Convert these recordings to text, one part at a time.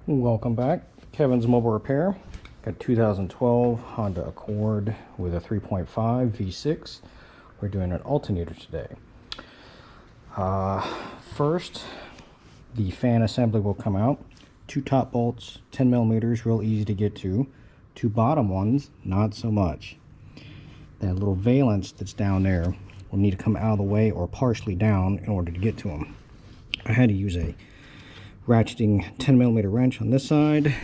Welcome back. Kevin's Mobile Repair. Got 2012 Honda Accord with a 3.5 V6. We're doing an alternator today. First, the fan assembly will come out. Two top bolts, 10 millimeters, real easy to get to. Two bottom ones, not so much. That little valance that's down there will need to come out of the way or partially down in order to get to them. I had to use a ratcheting 10 millimeter wrench on this side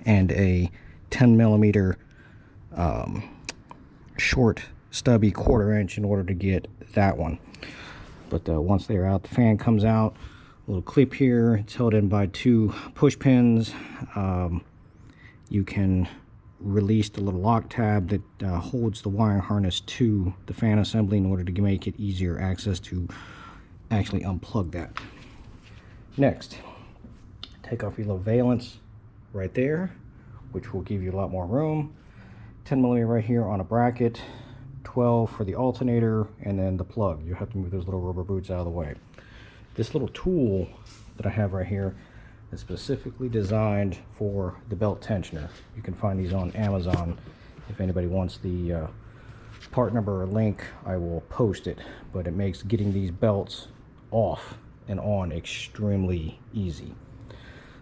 and a 10 millimeter short stubby 1/4 inch in order to get that one. But once they're out, the fan comes out. A little clip here, it's held in by two push pins. You can release the little lock tab that holds the wiring harness to the fan assembly in order to make it easier access to actually unplug that. Next, take off your little valance right there, which will give you a lot more room. 10 millimeter right here on a bracket, 12 for the alternator, and then the plug. You have to move those little rubber boots out of the way. This little tool that I have right here is specifically designed for the belt tensioner. You can find these on Amazon. If anybody wants the part number or link, I will post it. But it makes getting these belts off and on extremely easy.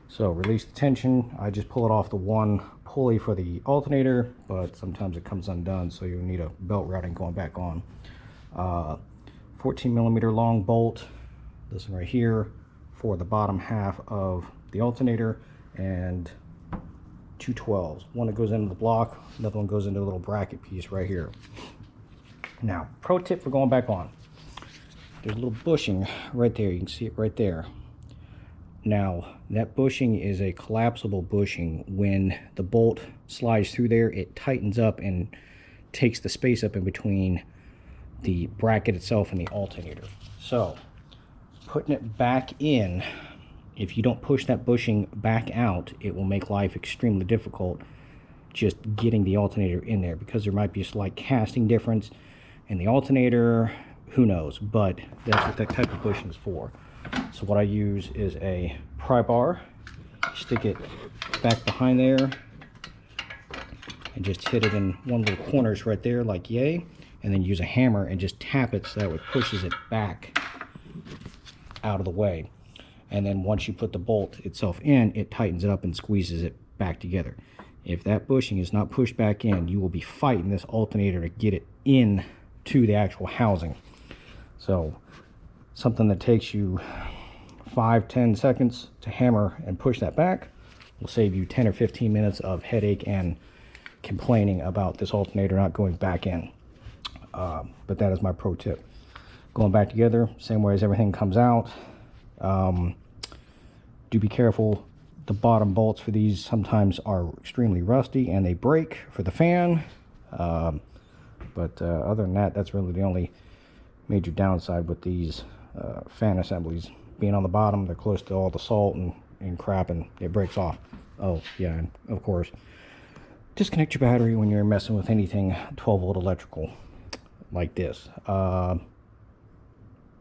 So release the tension. I just pull it off the one pulley for the alternator, but sometimes it comes undone, so you need a belt routing going back on. 14 millimeter long bolt, this one right here, for the bottom half of the alternator, and two 12s. One that goes into the block, another one goes into a little bracket piece right here. Now, pro tip for going back on. There's a little bushing right there. You can see it right there. Now, that bushing is a collapsible bushing. When the bolt slides through there, it tightens up and takes the space up in between the bracket itself and the alternator. So, putting it back in, if you don't push that bushing back out, it will make life extremely difficult just getting the alternator in there, because there might be a slight casting difference in the alternator. Who knows? But that's what that type of bushing is for. So what I use is a pry bar, stick it back behind there, and just hit it in one little corners right there, like yay, and then use a hammer and just tap it so that it pushes it back out of the way. And then once you put the bolt itself in, it tightens it up and squeezes it back together. If that bushing is not pushed back in, you will be fighting this alternator to get it in to the actual housing. So something that takes you 5-10 seconds to hammer and push that back will save you 10 or 15 minutes of headache and complaining about this alternator not going back in. But that is my pro tip. Going back together, same way as everything comes out. Do be careful. The bottom bolts for these sometimes are extremely rusty and they break for the fan. But other than that, that's really the only major downside with these fan assemblies. Being on the bottom, they're close to all the salt and crap, and it breaks off. Oh yeah, and of course, disconnect your battery when you're messing with anything 12-volt electrical like this. But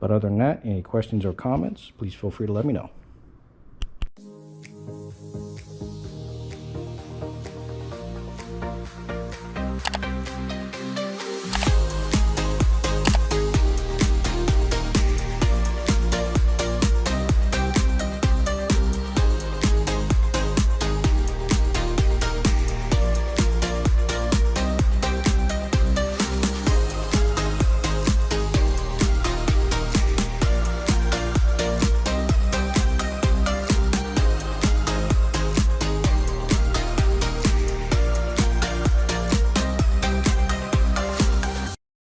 other than that, any questions or comments, please feel free to let me know.